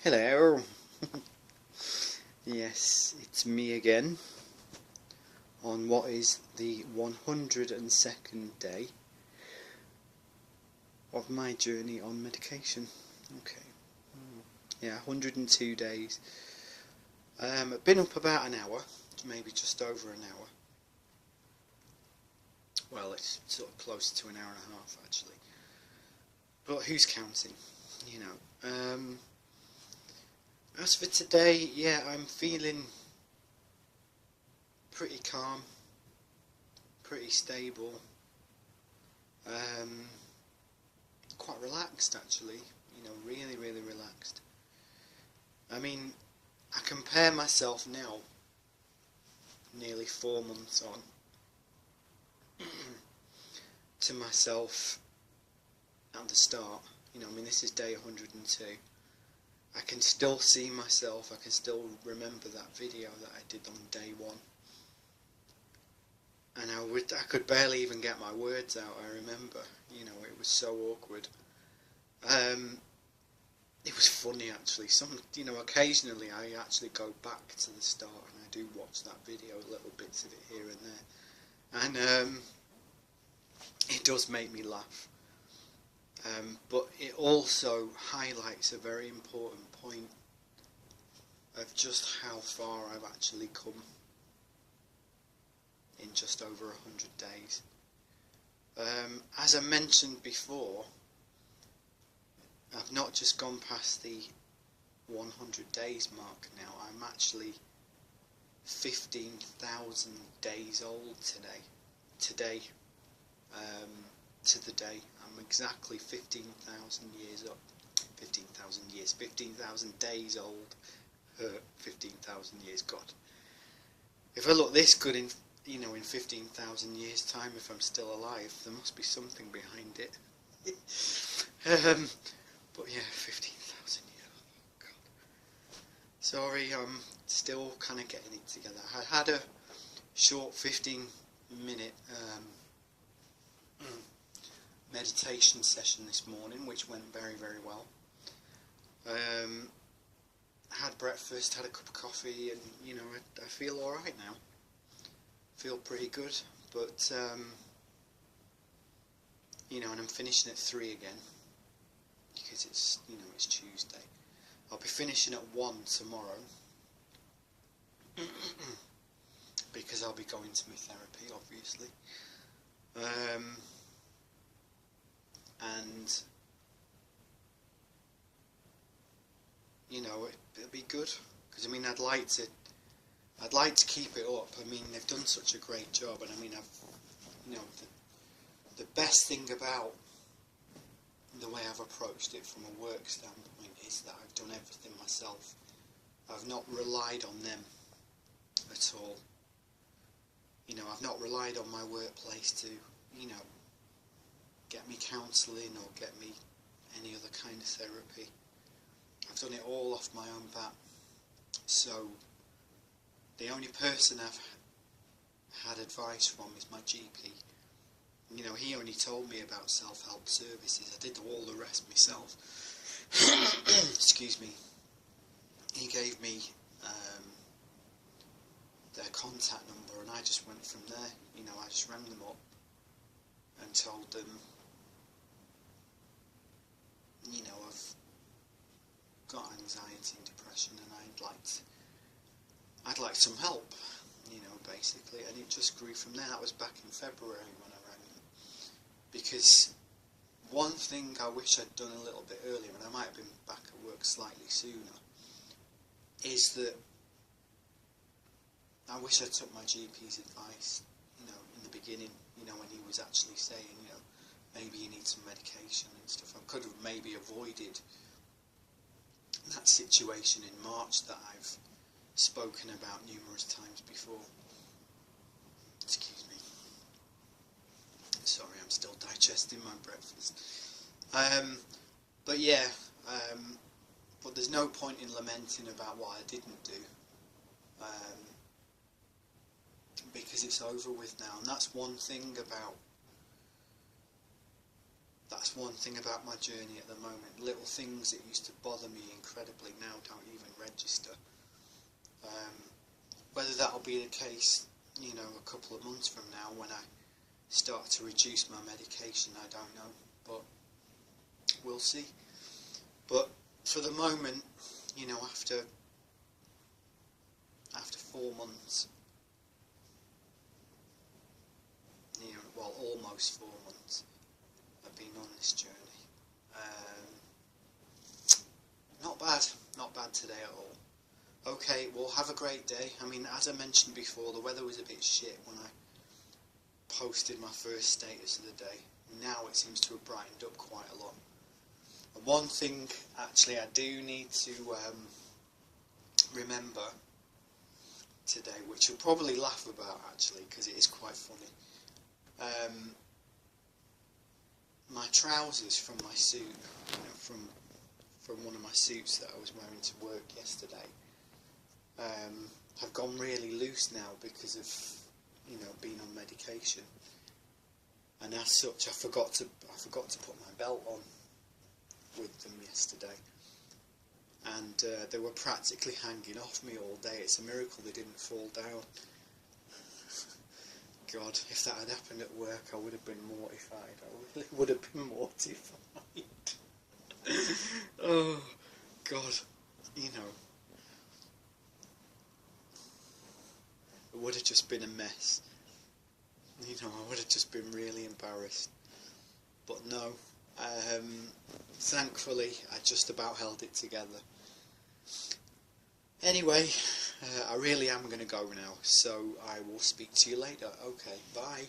Hello. Yes, it's me again on what is the 102nd day of my journey on medication. Okay. Yeah, 102 days. I've been up about an hour, maybe just over an hour. Well, it's sort of close to an hour and a half actually. But who's counting? You know. As for today, yeah, I'm feeling pretty calm, pretty stable, quite relaxed actually, really, really relaxed. I mean, I compare myself now, nearly 4 months on, to myself at the start. This is day 102. I can still see myself, I can still remember that video that I did on day one. And I could barely even get my words out, I remember. It was so awkward. It was funny actually. Occasionally I actually go back to the start and I do watch that video, little bits of it here and there. And it does make me laugh. But it also highlights a very important point of just how far I've actually come in just over 100 days. As I mentioned before, I've not just gone past the 100 days mark now. I'm actually 15,000 days old today. To the day, I'm exactly 15,000 years up. 15,000 days old. 15,000 years, God. If I look this good in 15,000 years time, if I'm still alive, there must be something behind it. But yeah, 15,000 years, oh God. Sorry, I'm still kind of getting it together. I had a short 15-minute meditation session this morning, which went very, very well. Had breakfast, had a cup of coffee, and I feel alright now. Feel pretty good, but and I'm finishing at 3 again because it's it's Tuesday. I'll be finishing at 1 tomorrow because I'll be going to my therapy, obviously. And it'll be good because I'd like to keep it up. They've done such a great job, and the best thing about the way I've approached it from a work standpoint is that I've done everything myself. I've not relied on them at all. I've not relied on my workplace to, get me counselling or get me any other kind of therapy. I've done it all off my own bat. So the only person I've had advice from is my GP. He only told me about self-help services. I did all the rest myself. Excuse me. He gave me their contact number, and I just went from there. I just rang them up and told them, I've got anxiety and depression, and I'd like some help, basically, and it just grew from there. That was back in February when I rang them, because one thing I wish I'd done a little bit earlier, and I might have been back at work slightly sooner, is that I wish I took my GP's advice, in the beginning, when he was actually saying, maybe you need some medication and stuff. I could have maybe avoided that situation in March that I've spoken about numerous times before. Excuse me. Sorry, I'm still digesting my breakfast. But yeah, but there's no point in lamenting about what I didn't do. Because it's over with now, and that's one thing about That's one thing about my journey at the moment. Little things that used to bother me incredibly now don't even register. Whether that'll be the case, you know, a couple of months from now when I start to reduce my medication, I don't know, but we'll see. But for the moment, you know, after 4 months, you know, well, almost 4 months, I've been on this journey. Not bad today at all. Okay, well, have a great day. I mean, as I mentioned before, the weather was a bit shit when I posted my first status of the day. Now it seems to have brightened up quite a lot. And one thing, actually, I do need to remember today, which you'll probably laugh about, actually, because it is quite funny. My trousers from my suit, you know, from one of my suits that I was wearing to work yesterday, have gone really loose now because of, you know, being on medication. And as such, I forgot to put my belt on with them yesterday, and they were practically hanging off me all day. It's a miracle they didn't fall down. God, if that had happened at work, I would have been mortified. I really would have been mortified. Oh, God, you know, it would have just been a mess. You know, I would have just been really embarrassed. But no, thankfully, I just about held it together. Anyway, I really am going to go now, so I will speak to you later. Okay, bye.